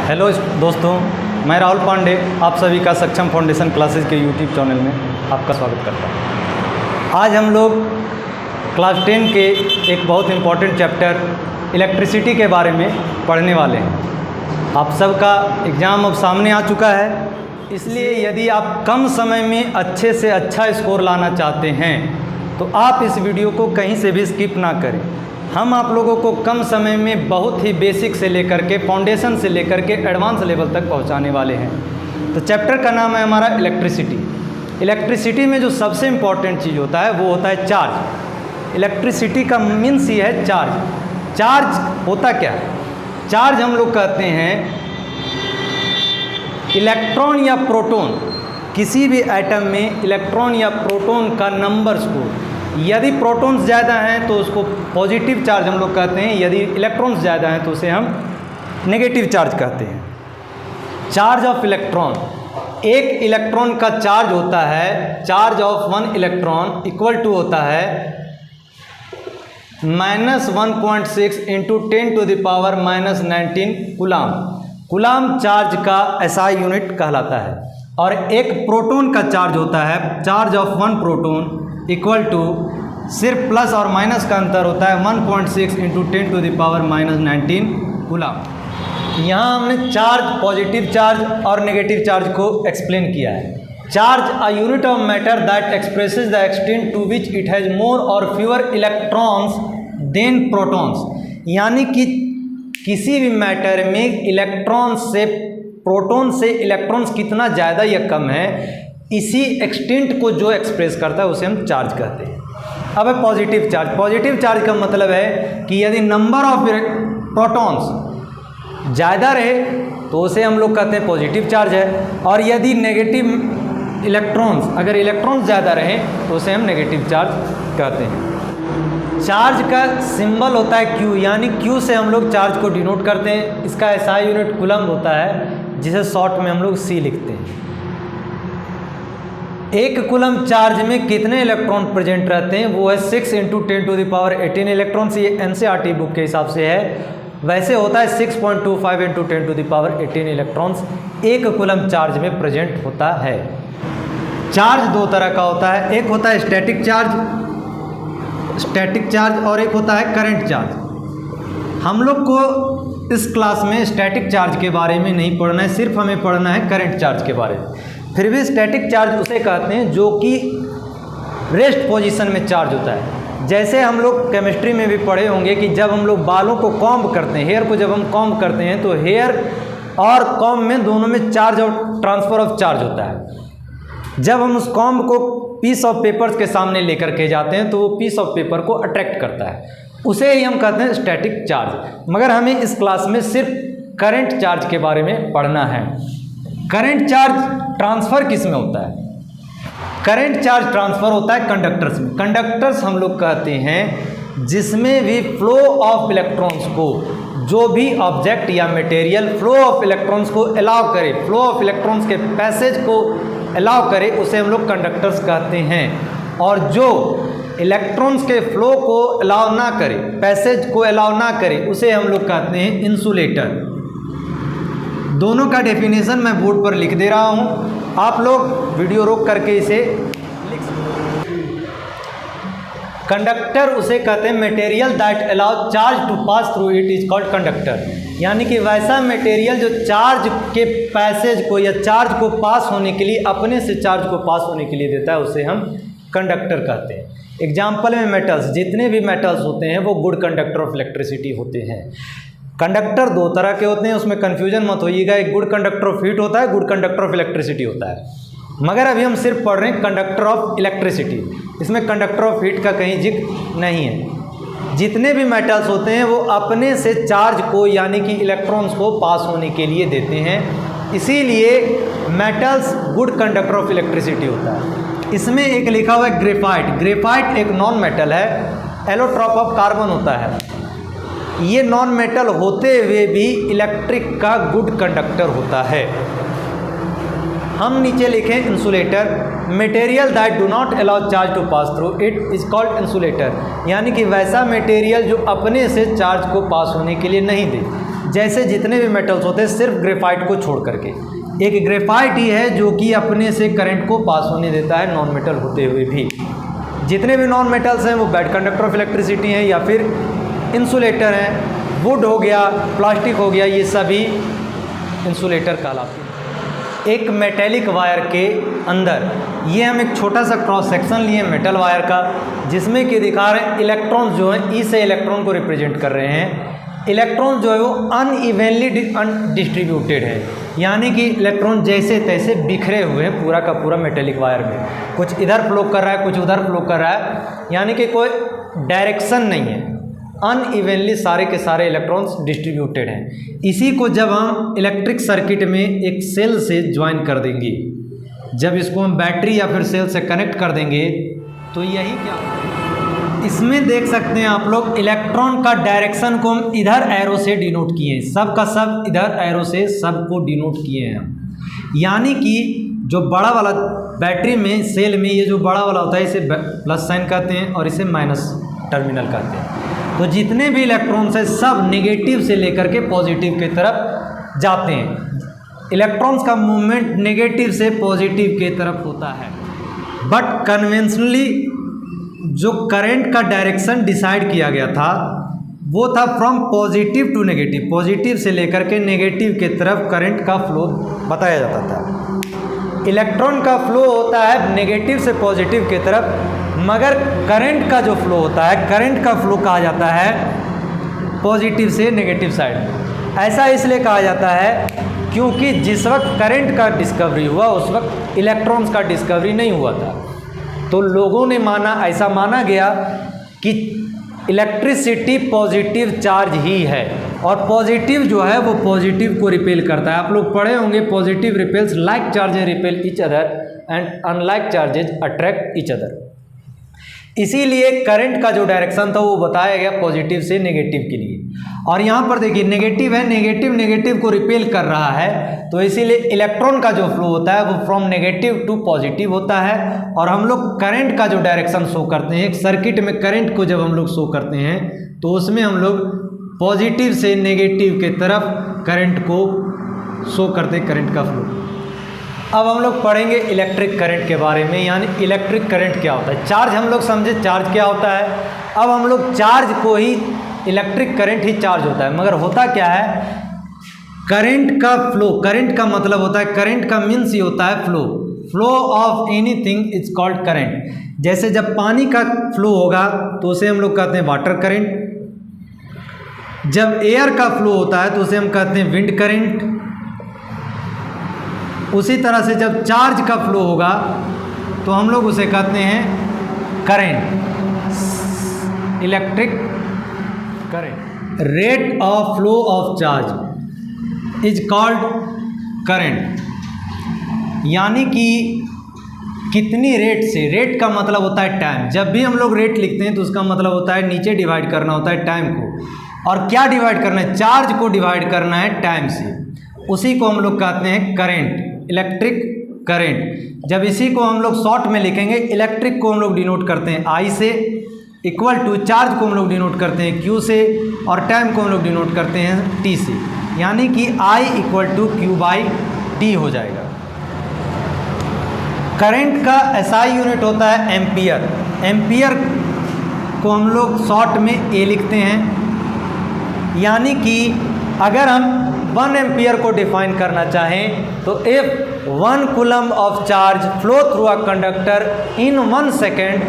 Hello दोस्तों, मैं राहुल पांडे आप सभी का सक्षम फाउंडेशन क्लासेस के यूट्यूब चैनल में आपका स्वागत करता हूँ। आज हम लोग क्लास 10 के एक बहुत इम्पॉर्टेंट चैप्टर इलेक्ट्रिसिटी के बारे में पढ़ने वाले हैं। आप सबका एग्ज़ाम अब सामने आ चुका है, इसलिए यदि आप कम समय में अच्छे से अच्छा स्कोर लाना चाहते हैं तो आप इस वीडियो को कहीं से भी स्किप ना करें। हम आप लोगों को कम समय में बहुत ही बेसिक से लेकर के फाउंडेशन से लेकर के एडवांस लेवल तक पहुंचाने वाले हैं। तो चैप्टर का नाम है हमारा इलेक्ट्रिसिटी। इलेक्ट्रिसिटी में जो सबसे इम्पॉर्टेंट चीज़ होता है वो होता है चार्ज। इलेक्ट्रिसिटी का मीन्स ही है चार्ज। चार्ज होता क्या है? चार्ज हम लोग कहते हैं इलेक्ट्रॉन या प्रोटॉन, किसी भी एटम में इलेक्ट्रॉन या प्रोटॉन का नंबर्स को, यदि प्रोटॉन्स ज़्यादा हैं तो उसको पॉजिटिव चार्ज हम लोग कहते हैं, यदि इलेक्ट्रॉन्स ज़्यादा हैं तो उसे हम नेगेटिव चार्ज कहते हैं। चार्ज ऑफ इलेक्ट्रॉन, एक इलेक्ट्रॉन का चार्ज होता है, charge of one electron equal to होता है -1.6 × 10⁻⁻19 कूलाम। कूलाम चार्ज का SI यूनिट कहलाता है। और एक प्रोटॉन का चार्ज होता है, charge of one proton equal to, सिर्फ प्लस और माइनस का अंतर होता है 1.6 × 10⁻⁻19 कूलाम। यहाँ हमने चार्ज, पॉजिटिव चार्ज और नेगेटिव चार्ज को एक्सप्लेन किया है। Charge a unit of matter that expresses the extent to which it has more or fewer electrons then protons. यानी कि किसी भी मैटर में इलेक्ट्रॉन्स से, प्रोटॉन से इलेक्ट्रॉन्स कितना ज़्यादा या कम है, इसी एक्सटेंट को जो एक्सप्रेस करता है उसे हम चार्ज कहते हैं। अब है पॉजिटिव चार्ज। पॉजिटिव चार्ज का मतलब है कि यदि नंबर ऑफ प्रोटॉन्स ज़्यादा रहे तो उसे हम लोग कहते हैं पॉजिटिव चार्ज है, और यदि नेगेटिव इलेक्ट्रॉन्स, अगर इलेक्ट्रॉन्स ज़्यादा रहें तो उसे हम नेगेटिव चार्ज कहते हैं। चार्ज का सिंबल होता है Q, यानी Q से हम लोग चार्ज को डिनोट करते हैं। इसका SI यूनिट कूलम होता है, जिसे शॉर्ट में हम लोग C लिखते हैं। एक कूलम चार्ज में कितने इलेक्ट्रॉन प्रेजेंट रहते हैं वो है 6 × 10⁻18 इलेक्ट्रॉन्स। ये NCERT बुक के हिसाब से है। वैसे होता है 6.25 × 10⁻18 इलेक्ट्रॉन्स एक कूलम चार्ज में प्रेजेंट होता है। चार्ज दो तरह का होता है, एक होता है स्टैटिक चार्ज और एक होता है करंट चार्ज। हम लोग को इस क्लास में स्टैटिक चार्ज के बारे में नहीं पढ़ना है, सिर्फ हमें पढ़ना है करंट चार्ज के बारे में। फिर भी स्टैटिक चार्ज उसे कहते हैं जो कि रेस्ट पोजीशन में चार्ज होता है। जैसे हम लोग केमिस्ट्री में भी पढ़े होंगे कि जब हम लोग बालों को कॉम्ब करते हैं, हेयर को जब हम कॉम्ब करते हैं तो हेयर और कॉम्ब में दोनों में चार्ज और ट्रांसफ़र ऑफ चार्ज होता है। जब हम उस कॉम्ब को पीस ऑफ पेपर्स के सामने लेकर के जाते हैं तो वो पीस ऑफ पेपर को अट्रैक्ट करता है, उसे ही हम कहते हैं स्टैटिक चार्ज। मगर हमें इस क्लास में सिर्फ करंट चार्ज के बारे में पढ़ना है। करंट चार्ज ट्रांसफ़र किस में होता है? करंट चार्ज ट्रांसफ़र होता है कंडक्टर्स में। कंडक्टर्स हम लोग कहते हैं जिसमें भी फ्लो ऑफ इलेक्ट्रॉन्स को, जो भी ऑब्जेक्ट या मटेरियल फ्लो ऑफ इलेक्ट्रॉन्स को अलाउ करे, फ्लो ऑफ इलेक्ट्रॉन्स के पैसेज को अलाउ करे, उसे हम लोग कंडक्टर्स कहते हैं। और जो इलेक्ट्रॉन्स के फ्लो को अलाउ ना करे, पैसेज को अलाउ ना करे, उसे हम लोग कहते हैं इंसुलेटर। दोनों का डेफिनेशन मैं बोर्ड पर लिख दे रहा हूँ, आप लोग वीडियो रोक करके इसे लिख सकते हैं। कंडक्टर उसे कहते हैं material that allow charge to pass through it is called conductor. यानी कि वैसा मटेरियल जो चार्ज के पैसेज को या चार्ज को पास होने के लिए, अपने से चार्ज को पास होने के लिए देता है, उसे हम कंडक्टर कहते हैं। एग्जाम्पल में मेटल्स, जितने भी मेटल्स होते हैं वो गुड कंडक्टर ऑफ इलेक्ट्रिसिटी होते हैं। कंडक्टर दो तरह के होते हैं, उसमें कन्फ्यूजन मत होइएगा। एक गुड कंडक्टर ऑफ हीट होता है, गुड कंडक्टर ऑफ इलेक्ट्रिसिटी होता है। मगर अभी हम सिर्फ पढ़ रहे हैं कंडक्टर ऑफ इलेक्ट्रिसिटी। इसमें कंडक्टर ऑफ हीट का कहीं जिक्र नहीं है। जितने भी मेटल्स होते हैं वो अपने से चार्ज को, यानी कि इलेक्ट्रॉन्स को पास होने के लिए देते हैं, इसीलिए metals good conductor of electricity होता है। इसमें एक लिखा हुआ है ग्रेफाइट। ग्रेफाइट एक नॉन मेटल है, एलोट्रॉप ऑफ कार्बन होता है। ये नॉन मेटल होते हुए भी इलेक्ट्रिक का गुड कंडक्टर होता है। हम नीचे लिखें insulator. Material that do not allow charge to pass through it is called insulator. यानी कि वैसा मटेरियल जो अपने से चार्ज को पास होने के लिए नहीं दे। जैसे जितने भी मेटल्स होते हैं सिर्फ ग्रेफाइट को छोड़ करके, एक ग्रेफाइट ही है जो कि अपने से करंट को पास होने देता है नॉन मेटल होते हुए भी। जितने भी नॉन मेटल्स हैं वो बैड कंडक्टर ऑफ इलेक्ट्रिसिटी हैं या फिर इंसुलेटर हैं। वुड हो गया, प्लास्टिक हो गया, ये सभी इंसुलेटर कहलाते हैं। एक मेटेलिक वायर के अंदर ये हम एक छोटा सा क्रॉस सेक्शन लिए मेटल वायर का, जिसमें कि दिखा रहे हैं इलेक्ट्रॉन्स जो हैं ई से इलेक्ट्रॉन को रिप्रेजेंट कर रहे हैं। इलेक्ट्रॉन जो है वो अनइवनली डिस्ट्रीब्यूटेड है, यानी कि इलेक्ट्रॉन जैसे तैसे बिखरे हुए हैं पूरा का पूरा मेटेलिक वायर में। कुछ इधर फ्लो कर रहा है, कुछ उधर फ्लो कर रहा है, यानी कि कोई डायरेक्शन नहीं है। अनइवनली सारे के सारे इलेक्ट्रॉन्स डिस्ट्रीब्यूटेड हैं। इसी को जब हम इलेक्ट्रिक सर्किट में एक सेल से ज्वाइन कर देंगे, जब इसको हम बैटरी या फिर सेल से कनेक्ट कर देंगे तो यही क्या इसमें देख सकते हैं आप लोग, इलेक्ट्रॉन का डायरेक्शन को हम इधर एरो से डिनोट किए हैं, सब का सब इधर एरो से सबको डिनोट किए हैं हम। यानी कि जो बड़ा वाला बैटरी में सेल में ये जो बड़ा वाला होता है इसे प्लस साइन कहते हैं और इसे माइनस टर्मिनल कहते हैं। तो जितने भी इलेक्ट्रॉन्स हैं सब नेगेटिव से लेकर के पॉजिटिव की तरफ जाते हैं। इलेक्ट्रॉन्स का मूवमेंट नेगेटिव से पॉजिटिव की तरफ होता है। बट कन्वेंशनली जो करंट का डायरेक्शन डिसाइड किया गया था वो था from positive to negative, positive से लेकर के नेगेटिव की तरफ करंट का फ्लो बताया जाता था। इलेक्ट्रॉन का फ्लो होता है नेगेटिव से पॉजिटिव की तरफ, मगर करंट का जो फ्लो होता है, करंट का फ्लो कहा जाता है पॉजिटिव से नेगेटिव साइड। ऐसा इसलिए कहा जाता है क्योंकि जिस वक्त करंट का डिस्कवरी हुआ उस वक्त इलेक्ट्रॉन्स का डिस्कवरी नहीं हुआ था। तो लोगों ने माना, ऐसा माना गया कि इलेक्ट्रिसिटी पॉजिटिव चार्ज ही है और पॉजिटिव जो है वो पॉजिटिव को रिपेल करता है। आप लोग पढ़े होंगे positive repels like charges repel each other and unlike charges attract each other. इसीलिए करंट का जो डायरेक्शन था वो बताया गया पॉजिटिव से नेगेटिव के लिए। और यहाँ पर देखिए नेगेटिव है, नेगेटिव नेगेटिव को रिपेल कर रहा है, तो इसीलिए इलेक्ट्रॉन का जो फ्लो होता है वो फ्रॉम नेगेटिव टू पॉजिटिव होता है। और हम लोग करंट का जो डायरेक्शन शो करते हैं, एक सर्किट में करंट को जब हम लोग शो करते हैं तो उसमें हम लोग पॉजिटिव से नेगेटिव के तरफ करंट को शो करते हैं, करंट का फ्लो। अब हम लोग पढ़ेंगे इलेक्ट्रिक करंट के बारे में, यानी इलेक्ट्रिक करंट क्या होता है। चार्ज हम लोग समझे चार्ज क्या होता है, अब हम लोग चार्ज को ही इलेक्ट्रिक करंट ही चार्ज होता है, मगर होता क्या है करंट का फ्लो। करंट का मतलब होता है, करंट का मीन्स ही होता है flow. Flow of anything is called current. जैसे जब पानी का फ्लो होगा तो उसे हम लोग कहते हैं वाटर करंट। जब एयर का फ्लो होता है तो उसे हम कहते हैं विंड करंट। उसी तरह से जब चार्ज का फ्लो होगा तो हम लोग उसे कहते हैं current, electric current. Rate of flow of charge is called current, यानी कि कितनी रेट से, रेट का मतलब होता है टाइम। जब भी हम लोग रेट लिखते हैं तो उसका मतलब होता है नीचे डिवाइड करना होता है टाइम को, और क्या डिवाइड करना है, चार्ज को डिवाइड करना है टाइम से। उसी को हम लोग कहते हैं करंट, इलेक्ट्रिक करंट। जब इसी को हम लोग शॉर्ट में लिखेंगे, इलेक्ट्रिक को हम लोग डिनोट करते हैं आई से, इक्वल टू चार्ज को हम लोग डिनोट करते हैं क्यू से, और टाइम को हम लोग डिनोट करते हैं टी से, यानी कि I equal to Q by T हो जाएगा। करंट का एसआई यूनिट होता है एम्पियर। एम्पियर को हम लोग शॉर्ट में ए लिखते हैं, यानी कि अगर हम 1 एम्पियर को डिफाइन करना चाहें तो if 1 coulomb of charge flow through a conductor in 1 second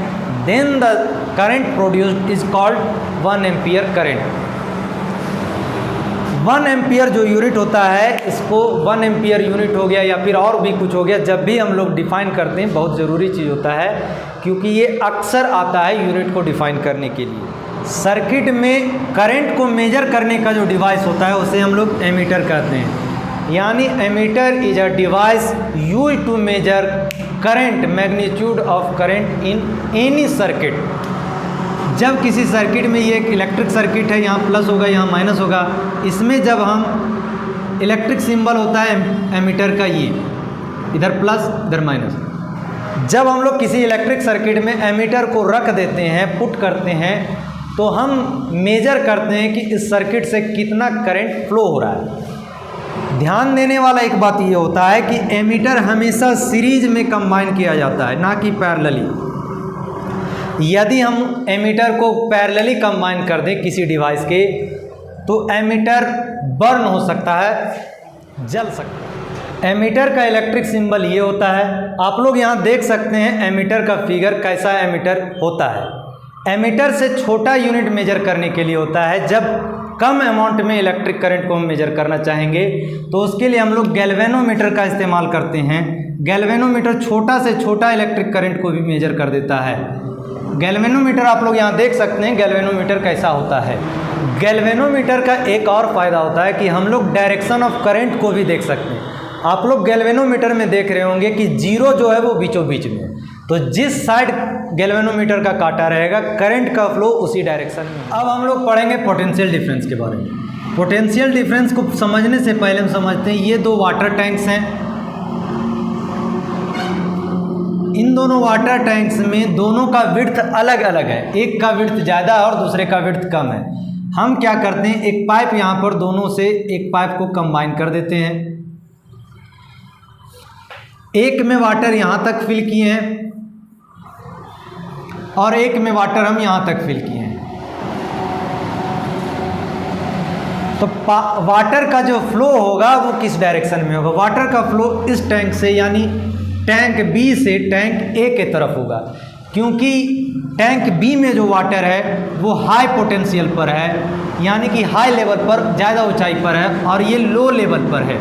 then the current produced is called 1 ampere current. 1 ampere जो यूनिट होता है, इसको 1 एम्पियर यूनिट हो गया या फिर और भी कुछ हो गया, जब भी हम लोग डिफाइन करते हैं बहुत ज़रूरी चीज़ होता है, क्योंकि ये अक्सर आता है यूनिट को डिफाइन करने के लिए। सर्किट में करंट को मेजर करने का जो डिवाइस होता है उसे हम लोग एमीटर कहते हैं, यानी ammeter is a device used to measure current magnitude of current in any circuit. जब किसी सर्किट में, ये एक इलेक्ट्रिक सर्किट है, यहाँ प्लस होगा यहाँ माइनस होगा, इसमें जब हम इलेक्ट्रिक सिंबल होता है एमीटर का, ये इधर प्लस इधर माइनस, जब हम लोग किसी इलेक्ट्रिक सर्किट में एमीटर को रख देते हैं, पुट करते हैं, तो हम मेजर करते हैं कि इस सर्किट से कितना करंट फ्लो हो रहा है। ध्यान देने वाला एक बात ये होता है कि एमीटर हमेशा सीरीज में कंबाइन किया जाता है, ना कि पैरेलली। यदि हम एमीटर को पैरेलली कंबाइन कर दें किसी डिवाइस के, तो एमीटर बर्न हो सकता है, जल सकता है। एमीटर का इलेक्ट्रिक सिंबल ये होता है, आप लोग यहाँ देख सकते हैं एमीटर का फिगर कैसा एमीटर होता है। एमीटर से छोटा यूनिट मेजर करने के लिए होता है। जब कम अमाउंट में इलेक्ट्रिक करंट को हम मेजर करना चाहेंगे तो उसके लिए हम लोग गैल्वेनोमीटर का इस्तेमाल करते हैं। गैल्वेनोमीटर छोटा से छोटा इलेक्ट्रिक करंट को भी मेजर कर देता है। गैल्वेनोमीटर आप लोग यहाँ देख सकते हैं गैल्वेनोमीटर कैसा होता है। गैल्वेनोमीटर का एक और फ़ायदा होता है कि हम लोग डायरेक्शन ऑफ करंट को भी देख सकते हैं। आप लोग गैल्वेनोमीटर में देख रहे होंगे कि जीरो जो है वो बीचों बीच में, तो जिस साइड गैल्वेनोमीटर का कांटा रहेगा करंट का फ्लो उसी डायरेक्शन में। अब हम लोग पढ़ेंगे पोटेंशियल डिफरेंस के बारे में। पोटेंशियल डिफरेंस को समझने से पहले हम समझते हैं ये दो वाटर टैंक्स हैं। इन दोनों वाटर टैंक्स में दोनों का विड्थ अलग अलग है, एक का विड्थ ज़्यादा है और दूसरे का विड्थ कम है। हम क्या करते हैं, एक पाइप यहाँ पर दोनों से एक पाइप को कंबाइन कर देते हैं। एक में वाटर यहाँ तक फिल किए हैं और एक में वाटर हम यहाँ तक फिल किए हैं। तो वाटर का जो फ्लो होगा वो किस डायरेक्शन में होगा, वाटर का फ्लो इस टैंक से यानी टैंक बी से टैंक ए के तरफ होगा, क्योंकि टैंक बी में जो वाटर है वो हाई पोटेंशियल पर है, यानी कि हाई लेवल पर, ज़्यादा ऊंचाई पर है, और ये लो लेवल पर है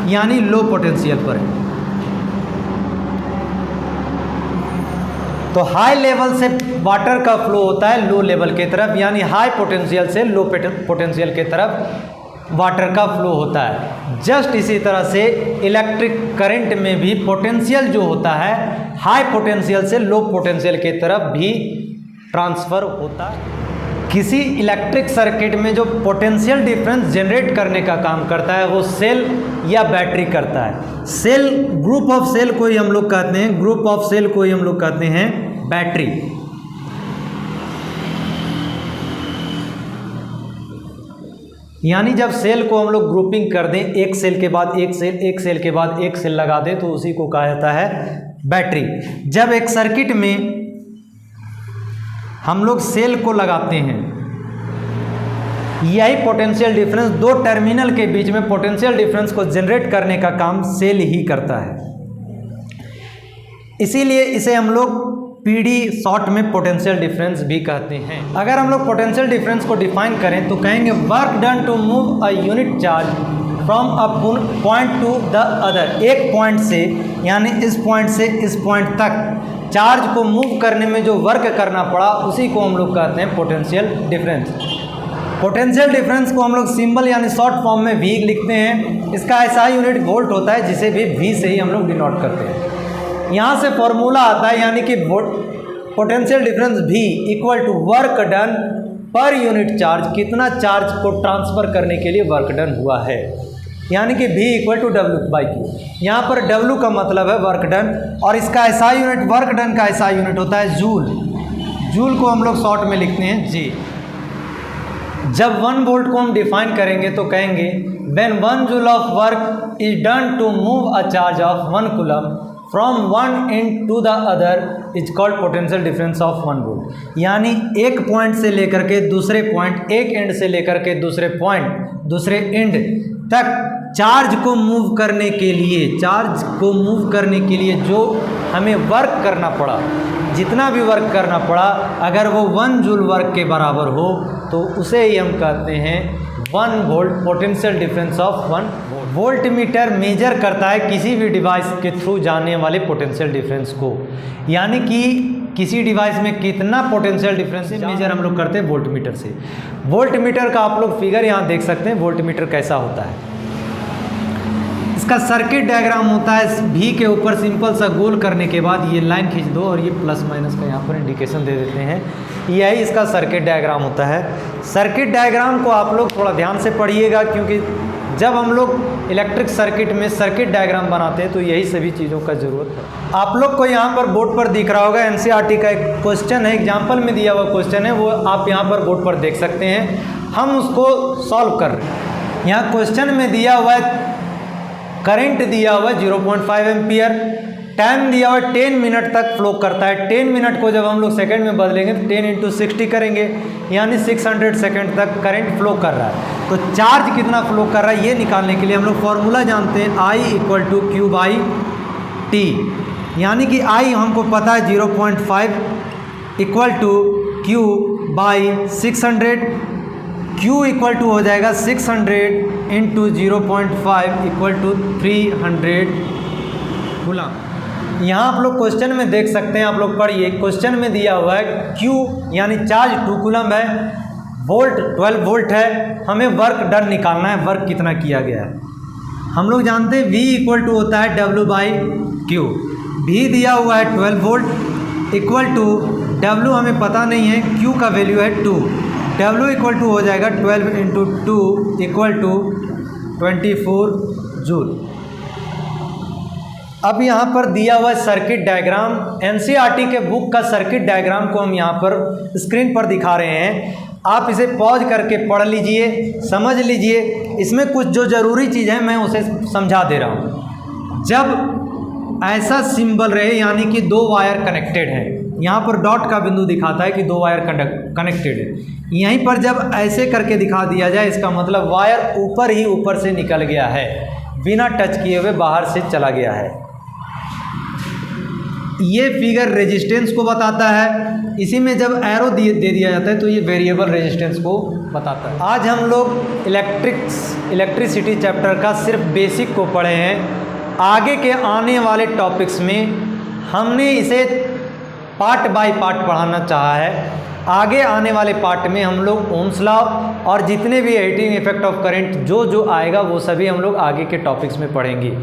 यानी लो पोटेंशियल पर है। तो हाई लेवल से वाटर का फ्लो होता है लो लेवल के तरफ, यानी हाई पोटेंशियल से लो पोटेंशियल के तरफ वाटर का फ्लो होता है। जस्ट इसी तरह से इलेक्ट्रिक करंट में भी पोटेंशियल जो होता है हाई पोटेंशियल से लो पोटेंशियल के तरफ भी ट्रांसफ़र होता है। किसी इलेक्ट्रिक सर्किट में जो पोटेंशियल डिफरेंस जनरेट करने का काम करता है वो सेल या बैटरी करता है। सेल, ग्रुप ऑफ सेल को ही हम लोग कहते हैं, ग्रुप ऑफ सेल को ही हम लोग कहते हैं बैटरी। यानी जब सेल को हम लोग ग्रुपिंग कर दें, एक सेल के बाद एक सेल, एक सेल के बाद एक सेल लगा दें, तो उसी को कहा जाता है बैटरी। जब एक सर्किट में हम लोग सेल को लगाते हैं, यही पोटेंशियल डिफरेंस, दो टर्मिनल के बीच में पोटेंशियल डिफरेंस को जनरेट करने का काम सेल ही करता है। इसीलिए इसे हम लोग पीडी शॉर्ट में पोटेंशियल डिफरेंस भी कहते हैं। अगर हम लोग पोटेंशियल डिफरेंस को डिफाइन करें तो कहेंगे work done to move a unit charge from a point to the other. एक पॉइंट से यानी इस पॉइंट से इस पॉइंट तक चार्ज को मूव करने में जो वर्क करना पड़ा उसी को हम लोग कहते हैं पोटेंशियल डिफरेंस। पोटेंशियल डिफरेंस को हम लोग सिंबल यानी शॉर्ट फॉर्म में वी लिखते हैं। इसका ऐसा यूनिट वोल्ट होता है जिसे भी वी से ही हम लोग डिनोट करते हैं। यहाँ से फॉर्मूला आता है, यानी कि पोटेंशियल डिफरेंस भी equal to work done per unit charge, कितना चार्ज को ट्रांसफ़र करने के लिए वर्क डन हुआ है, यानी कि V इक्वल टू W/Q। यहाँ पर W का मतलब है वर्क डन, और इसका ऐसा यूनिट, वर्क डन का ऐसा यूनिट होता है जूल। जूल को हम लोग शॉर्ट में लिखते हैं J। जब 1 वोल्ट को हम डिफाइन करेंगे तो कहेंगे when 1 joule of work is done to move a charge of 1 coulomb from one end to the other is called potential difference of 1 volt. यानी एक पॉइंट से लेकर के दूसरे पॉइंट, एक एंड से लेकर के दूसरे पॉइंट, दूसरे एंड तक चार्ज को मूव करने के लिए, चार्ज को मूव करने के लिए जो हमें वर्क करना पड़ा, जितना भी वर्क करना पड़ा, अगर वो 1 जूल वर्क के बराबर हो तो उसे ही हम कहते हैं 1 volt, potential difference of 1 volt. Volt meter major करता है किसी भी डिवाइस के थ्रू जाने वाले पोटेंशियल डिफरेंस को, यानी कि किसी डिवाइस में कितना पोटेंशियल डिफरेंस है मेजर हम लोग करते हैं वोल्ट मीटर से। वोल्ट मीटर का आप लोग फिगर यहाँ देख सकते हैं, वोल्ट मीटर कैसा होता है। इसका सर्किट डायग्राम होता है, भी के ऊपर सिंपल सा गोल करने के बाद ये लाइन खींच दो और ये प्लस माइनस का यहाँ पर इंडिकेशन दे देते हैं, यही इसका सर्किट डायग्राम होता है। सर्किट डायग्राम को आप लोग थोड़ा ध्यान से पढ़िएगा, क्योंकि जब हम लोग इलेक्ट्रिक सर्किट में सर्किट डायग्राम बनाते हैं तो यही सभी चीज़ों का ज़रूरत है। आप लोग को यहाँ पर बोर्ड पर दिख रहा होगा एनसीईआरटी का एक क्वेश्चन है, एग्जाम्पल में दिया हुआ क्वेश्चन है, वो आप यहाँ पर बोर्ड पर देख सकते हैं। हम उसको सॉल्व कर रहे हैं। यहाँ क्वेश्चन में दिया हुआ है करंट दिया हुआ है 0.5 एम्पियर, टाइम दिया हुआ है 10 मिनट तक फ्लो करता है। 10 मिनट को जब हम लोग सेकंड में बदलेंगे तो 10 × 60 करेंगे, यानी 600 सेकंड तक करंट फ्लो कर रहा है। तो चार्ज कितना फ्लो कर रहा है ये निकालने के लिए हम लोग फॉर्मूला जानते हैं I = Q/T, यानी कि I हमको पता है 0.5 = Q/600। Q = हो जाएगा 600 × 0.5 = 300 कूलम। यहाँ आप लोग क्वेश्चन में देख सकते हैं, आप लोग पढ़िए, क्वेश्चन में दिया हुआ है Q यानी चार्ज 2 कूलम है, वोल्ट 12 वोल्ट है, हमें वर्क डन निकालना है, वर्क कितना किया गया है। हम लोग जानते हैं V = होता है W/Q। V दिया हुआ है 12 वोल्ट इक्वल टू W हमें पता नहीं है, Q का वैल्यू है 2, W = हो जाएगा 12 × 2 = 24 जूल। अब यहाँ पर दिया हुआ सर्किट डायग्राम, एनसीईआरटी के बुक का सर्किट डायग्राम को हम यहाँ पर स्क्रीन पर दिखा रहे हैं। आप इसे पॉज करके पढ़ लीजिए, समझ लीजिए। इसमें कुछ जो ज़रूरी चीज़ है मैं उसे समझा दे रहा हूँ। जब ऐसा सिंबल रहे यानी कि 2 वायर कनेक्टेड हैं, यहाँ पर डॉट का बिंदु दिखाता है कि 2 वायर कनेक्टेड है। यहीं पर जब ऐसे करके दिखा दिया जाए, इसका मतलब वायर ऊपर से निकल गया है, बिना टच किए हुए बाहर से चला गया है। ये फिगर रेजिस्टेंस को बताता है। इसी में जब एरो दे दिया जाता है तो ये वेरिएबल रेजिस्टेंस को बताता है। आज हम लोग इलेक्ट्रिसिटी चैप्टर का सिर्फ बेसिक को पढ़े हैं। आगे के आने वाले टॉपिक्स में हमने इसे पार्ट बाय पार्ट पढ़ाना चाहा है। आगे आने वाले पार्ट में हम लोग ओम्स लॉ और जितने भी हीटिंग इफेक्ट ऑफ करंट जो आएगा वो सभी हम लोग आगे के टॉपिक्स में पढ़ेंगे।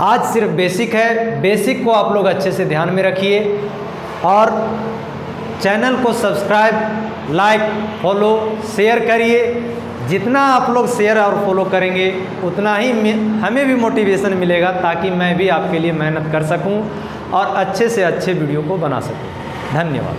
आज सिर्फ बेसिक है, बेसिक को आप लोग अच्छे से ध्यान में रखिए और चैनल को सब्सक्राइब, लाइक, फॉलो, शेयर करिए। जितना आप लोग शेयर और फॉलो करेंगे उतना ही हमें भी मोटिवेशन मिलेगा, ताकि मैं भी आपके लिए मेहनत कर सकूं और अच्छे से अच्छे वीडियो को बना सकूं। धन्यवाद।